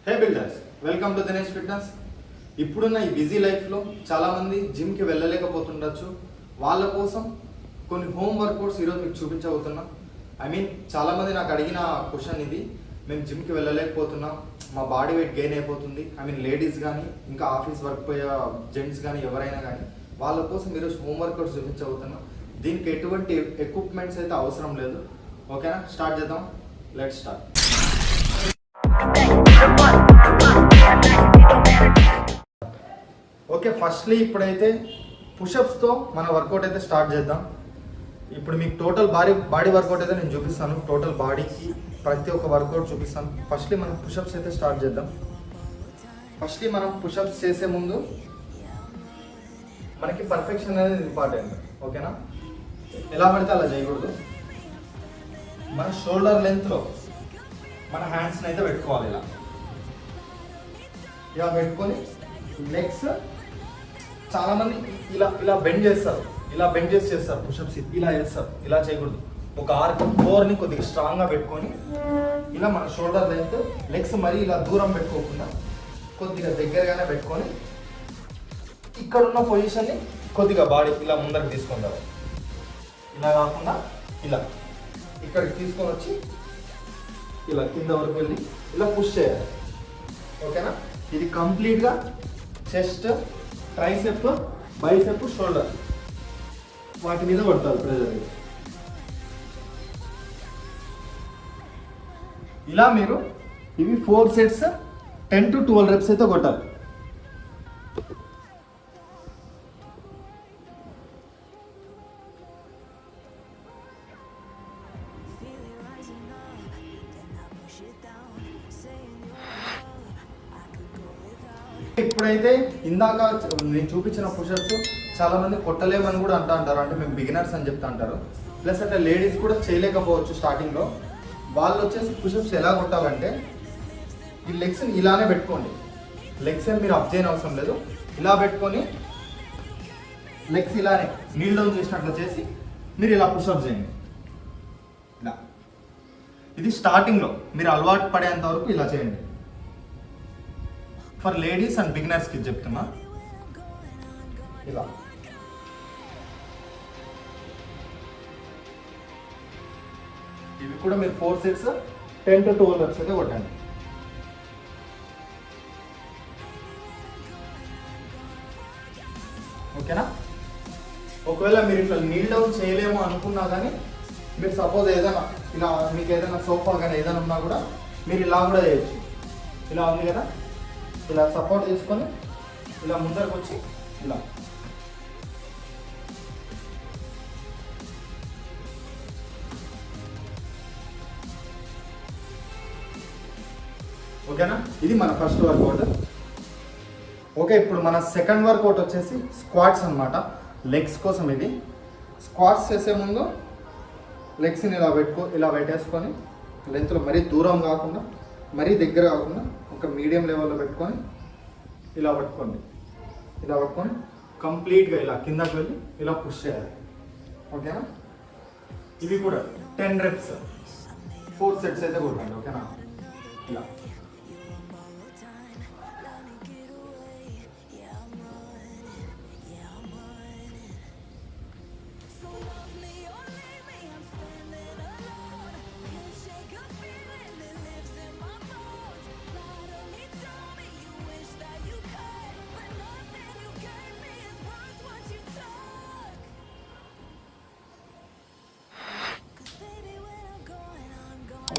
Hey builders, welcome to Dinesh fitness. ఇప్పుడున్న ఈ busy లైఫ్లో చాలామంది జిమ్కి వెళ్ళలేకపోతుండొచ్చు. వాళ్ళ కోసం కొన్ని హోమ్ వర్కౌట్స్ ఈరోజు మీకు చూపించబోతున్నా. చాలామంది నాకు అడిగిన క్వశ్చన్ ఇది. మేము జిమ్కి వెళ్ళలేకపోతున్నాం, మా బాడీ వెయిట్ గెయిన్ అయిపోతుంది. లేడీస్ కానీ ఇంకా ఆఫీస్ వర్క్ పోయే జెంట్స్ కానీ ఎవరైనా కానీ వాళ్ళ కోసం ఈరోజు హోమ్ వర్కౌట్స్ చూపించబోతున్నా. దీనికి ఎటువంటి ఎక్విప్మెంట్స్ అయితే అవసరం లేదు. ఓకేనా, స్టార్ట్ చేద్దాం. Let's start. ఓకే, ఫస్ట్లీ ఇప్పుడైతే పుషప్స్తో మన వర్కౌట్ అయితే స్టార్ట్ చేద్దాం. ఇప్పుడు మీకు టోటల్ బాడీ వర్కౌట్ అయితే నేను చూపిస్తాను. టోటల్ బాడీకి ప్రతి ఒక్క వర్కౌట్ చూపిస్తాను. ఫస్ట్లీ మనం పుషప్స్ అయితే స్టార్ట్ చేద్దాం. ఫస్ట్లీ మనం పుషప్స్ చేసే ముందు మనకి పర్ఫెక్షన్ అనేది ఇంపార్టెంట్. ఓకేనా, ఎలా పడితే అలా చేయకూడదు. మన షోల్డర్ లెంత్లో మన హ్యాండ్స్ని అయితే పెట్టుకోవాలి. ఇలా పెట్టుకొని లెగ్స్ చాలామంది ఇలా బెండ్ చేస్తారు, ఇలా బెండ్ చేస్తారు పుషప్స్. ఇలా చేస్తారు, ఇలా చేయకూడదు. ఒక కోర్ని కొద్దిగా స్ట్రాంగ్గా పెట్టుకొని ఇలా మన షోల్డర్ లెంత్ లెగ్స్ మరీ ఇలా దూరం పెట్టుకోకుండా కొద్దిగా దగ్గరగానే పెట్టుకొని ఇక్కడ ఉన్న పొజిషన్ని కొద్దిగా బాడీ ఇలా ముందరికి తీసుకొని రావాలి. ఇలా కాకుండా ఇలా ఇక్కడికి తీసుకొని వచ్చి ఇలా కింద వరకు వెళ్ళి ఇలా పుష్ చేయాలి. ఓకేనా, ఇది కంప్లీట్గా చెస్ట్, ట్రైసెప్, బైసెప్, షోల్డర్ వాటి మీద కొట్టాలి ప్రెజర్. ఇలా మీరు ఇవి 4 సెట్స్ 10 to 12 రెప్స్ అయితే కొట్టాలి. ఇప్పుడైతే ఇందాక నేను చూపించిన పుషప్స్ చాలా మంది కొట్టలేమని కూడా అంటారు. అంటే మేము బిగినర్స్ అని చెప్తా అంటారు. ప్లస్ అంటే లేడీస్ కూడా చేయలేకపోవచ్చు స్టార్టింగ్లో. వాళ్ళు వచ్చేసి పుషప్స్ ఎలా కొట్టాలంటే ఈ లెగ్స్ని ఇలానే పెట్టుకోండి. లెగ్స్ అని మీరు అప్ చేయని అవసరం లేదు. ఇలా పెట్టుకొని లెగ్స్ ఇలానే నీల్ డౌన్ చేసినట్లు చేసి మీరు ఇలా పుషప్ చేయండి. ఇలా ఇది స్టార్టింగ్లో మీరు అలవాటు పడేంత వరకు ఇలా చేయండి. ఫర్ లేడీస్ అండ్ బిగినర్స్కి చెప్తున్నా. ఇలా ఇవి కూడా మీరు 4 సెట్స్ 10 to 12 రెప్స్ అయితే కొట్టండి. ఓకేనా, ఒకవేళ మీరు ఇట్లా నీల్ డౌన్ చేయలేము అనుకున్నా కానీ మీరు సపోజ్ ఏదైనా ఇలా మీకు ఏదైనా సోఫా కానీ ఏదైనా ఉన్నా కూడా మీరు ఇలా కూడా చేయొచ్చు. ఇలా ఉంది కదా, ఇలా సపోర్ట్ చేసుకొని ఇలా ముందరకు వచ్చి ఇలా ఓకేనా. ఇది మన ఫస్ట్ వర్కౌట్. ఓకే, ఇప్పుడు మన సెకండ్ వర్కౌట్ వచ్చేసి స్క్వాట్స్ అన్నమాట. లెగ్స్ కోసం ఇది. స్క్వాట్స్ చేసే ముందు లెగ్స్ని ఇలా పెట్టేసుకొని లెంత్లో మరీ దూరం కాకుండా మరీ దగ్గర కాకుండా ఒక మీడియం లెవెల్లో పెట్టుకొని ఇలా పట్టుకోండి. ఇలా పట్టుకొని కంప్లీట్గా ఇలా కిందకి వెళ్ళి ఇలా పుష్ చేయాలి. ఓకేనా, ఇవి కూడా 10 రెప్స్ 4 సెట్స్ అయితే కొట్టండి. ఓకేనా, ఇలా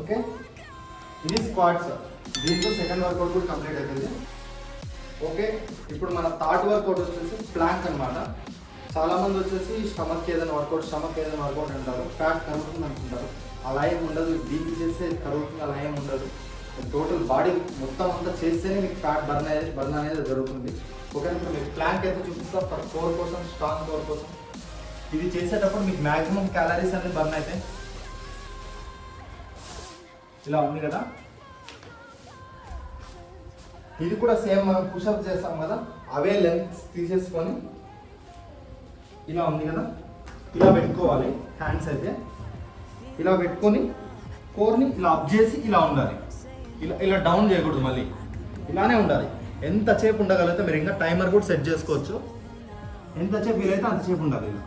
ఓకే. ఇది స్క్వాట్స్. దీంతో సెకండ్ వర్కౌట్ కూడా కంప్లీట్ అవుతుంది. ఓకే, ఇప్పుడు మన థర్డ్ వర్కౌట్ వచ్చేసి ప్లాంక్ అనమాట. చాలామంది వచ్చేసి స్టమక్ ఏదైనా వర్కౌట్ అంటారు. ఫ్యాట్ కరుగుతుంది అనుకుంటారు. అలా ఏమి ఉండదు. దీనికి చేస్తే కరుగుతుంది అలా ఏమి ఉండదు. టోటల్ బాడీ మొత్తం అంతా చేస్తేనే మీకు ఫ్యాట్ బర్న్ అనేది జరుగుతుంది. ఓకే, ఇప్పుడు మీకు ప్లాంక్ అయితే చూపిస్తా. ఫర్ కోర్ కోసం, స్ట్రాంగ్ కోర్ కోసం ఇది చేసేటప్పుడు మీకు మ్యాక్సిమం క్యాలరీస్ అనేది బర్న్ అవుతాయి. ఇలా ఉంది కదా, ఇది కూడా సేమ్ మనం పుషప్ చేస్తాం కదా, అవే లెంగ్త్ తీసేసుకొని ఇలా ఉంది కదా, ఇలా పెట్టుకోవాలి. హ్యాండ్స్ అయితే ఇలా పెట్టుకొని కోర్ని ఇలా అప్ చేసి ఇలా ఉండాలి. ఇలా ఇలా డౌన్ చేయకూడదు. మళ్ళీ ఇలానే ఉండాలి. ఎంతసేపు ఉండగలిగితే మీరు ఇంకా టైమర్ కూడా సెట్ చేసుకోవచ్చు. ఎంతసేపు వీలైతే అంతసేపు ఉండాలి ఇలా.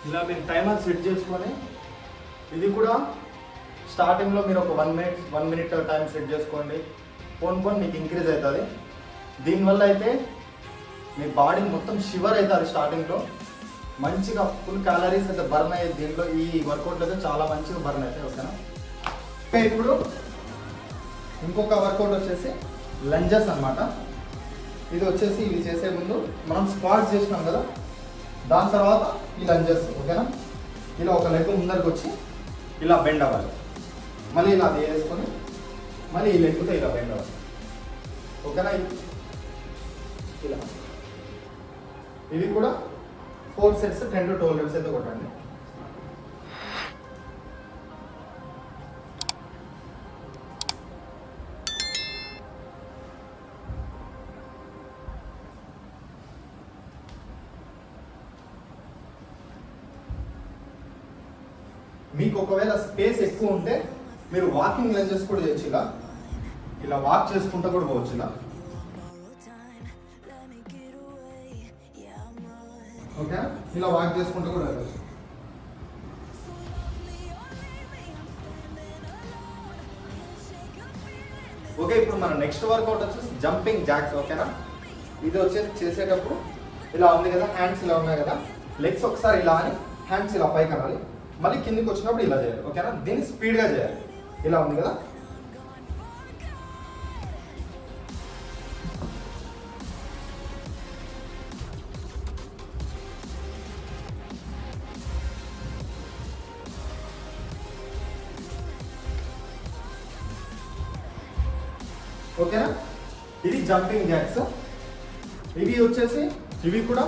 ఇలా మీరు టైమర్ సెట్ చేసుకొని, ఇది కూడా స్టార్టింగ్లో మీరు ఒక 1 మినిట్ టైం సెట్ చేసుకోండి. పోన్ మీకు ఇంక్రీజ్ అవుతుంది. దీనివల్ల అయితే మీ బాడీ మొత్తం షివర్ అవుతుంది. స్టార్టింగ్లో మంచిగా ఫుల్ క్యాలరీస్ అయితే బర్న్ అయ్యేది. దీంట్లో ఈ వర్కౌట్ అయితే చాలా మంచిగా బర్న్ అవుతాయి. ఓకేనా? ఇప్పుడు ఇంకొక వర్కౌట్ వచ్చేసి లంజెస్ అన్నమాట. ఇది వచ్చేసి ఇవి చేసే ముందు మనం స్క్వాట్స్ చేసినాం కదా, దాని తర్వాత ఈ లంజెస్. ఓకేనా? ఇలా ఒక లెగ్ ముందరికి వచ్చి ఇలా బెండ్ అవ్వాలి. మళ్ళీ ఇలా వేసుకొని మళ్ళీ ఈ లెగ్తో ఇలా బెండ్ అవ్వాలి. ఓకేనా? ఇలా ఇవి కూడా 4 సెట్స్ 10 to 12 reps అయితే కొట్టండి. మీకు ఒకవేళ స్పేస్ ఎక్కువ ఉంటే మీరు వాకింగ్ లంజెస్ కూడా చేయొచ్చు. ఇలా వాక్ చేసుకుంటూ కూడా పోవచ్చు. ఇలా ఓకే, ఇలా వాక్ చేసుకుంటూ కూడా వెళ్ళచ్చు. ఓకే, ఇప్పుడు మన నెక్స్ట్ వర్కౌట్ వచ్చేసి జంపింగ్ జాక్స్. ఓకేనా? ఇది వచ్చేసి చేసేటప్పుడు ఇలా ఉంది కదా, హ్యాండ్స్ ఇలా ఉన్నాయి కదా, లెగ్స్ ఒకసారి ఇలా అని హ్యాండ్స్ ఇలా పైకి అనాలి, మళ్ళీ కిందికి వచ్చినప్పుడు ఇలా చేయాలి. ఓకేనా? దీన్ని స్పీడ్గా చేయాలి. ఇలా ఉంది కదా, ఓకేనా? ఇది జంపింగ్ జాక్స్. ఇవి వచ్చేసి ఇవి కూడా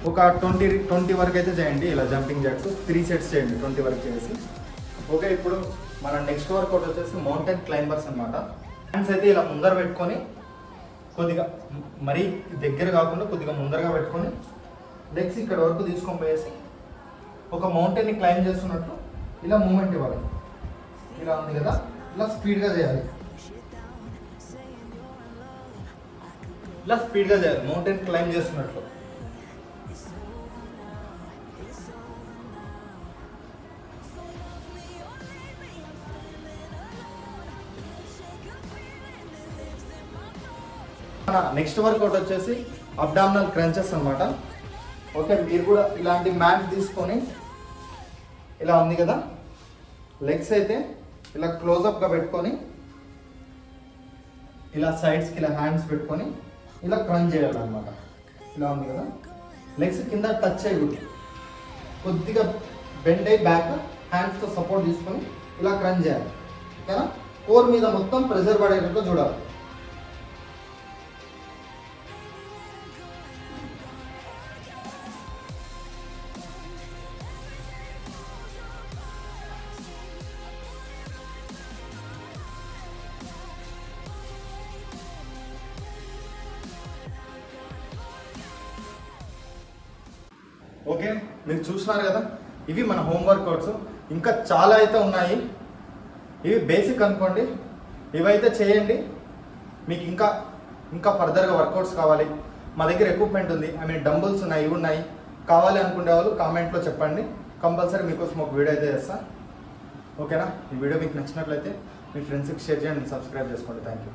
ఒక 20 వరకు అయితే చేయండి. ఇలా జంపింగ్ జాక్స్ 3 సెట్స్ చేయండి, 20 వరకు చేసి. ఓకే, ఇప్పుడు మన నెక్స్ట్ వర్కౌట్ వచ్చేసి మౌంటైన్ క్లైంబర్స్ అనమాట. హ్యాండ్స్ అయితే ఇలా ముందర పెట్టుకొని, కొద్దిగా మరీ దగ్గర కాకుండా కొద్దిగా ముందరగా పెట్టుకొని లెగ్స్ ఇక్కడ వరకు తీసుకొని పోయేసి ఒక మౌంటైన్ని క్లైంబ్ చేస్తున్నట్లు ఇలా మూమెంట్ ఇవ్వాలి. ఇలా ఉంది కదా, ఇలా స్పీడ్గా చేయాలి. ఇలా స్పీడ్గా చేయాలి, మౌంటైన్ క్లైంబ్ చేస్తున్నట్లు. నెక్స్ట్ వర్కౌట్ వచ్చేసి అబ్డామినల్ క్రంచెస్ అనమాట. ఓకే, మీరు కూడా ఇలాంటి మ్యాట్ తీసుకొని, ఇలా ఉంది కదా, లెగ్స్ అయితే ఇలా క్లోజప్గా పెట్టుకొని, ఇలా సైడ్స్కి ఇలా హ్యాండ్స్ పెట్టుకొని ఇలా క్రంచ్ చేయాలన్నమాట. ఇలా ఉంది కదా, లెగ్స్ కింద టచ్ అయ్యకూడదు, కొద్దిగా బెండ్ అయ్యి బ్యాక్ హ్యాండ్స్తో సపోర్ట్ తీసుకొని ఇలా క్రంచ్ చేయాలి. ఓకేనా? కోర్ మీద మొత్తం ప్రెషర్ పడేటట్టు చూడాలి. ఓకే, మీరు చూస్తున్నారు కదా, ఇవి మన హోమ్ వర్కౌట్స్. ఇంకా చాలా అయితే ఉన్నాయి. ఇవి బేసిక్ అనుకోండి, ఇవైతే చేయండి. మీకు ఇంకా ఫర్దర్గా వర్కౌట్స్ కావాలి, మా దగ్గర ఎక్విప్మెంట్ ఉంది, డంబుల్స్ ఉన్నాయి, ఇవి ఉన్నాయి, కావాలి అనుకునే వాళ్ళు కామెంట్లో చెప్పండి. కంపల్సరీ మీకోసం ఒక వీడియో అయితే చేస్తాను. ఓకేనా? ఈ వీడియో మీకు నచ్చినట్లయితే మీ ఫ్రెండ్స్కి షేర్ చేయండి, సబ్స్క్రైబ్ చేసుకోండి. Thank you.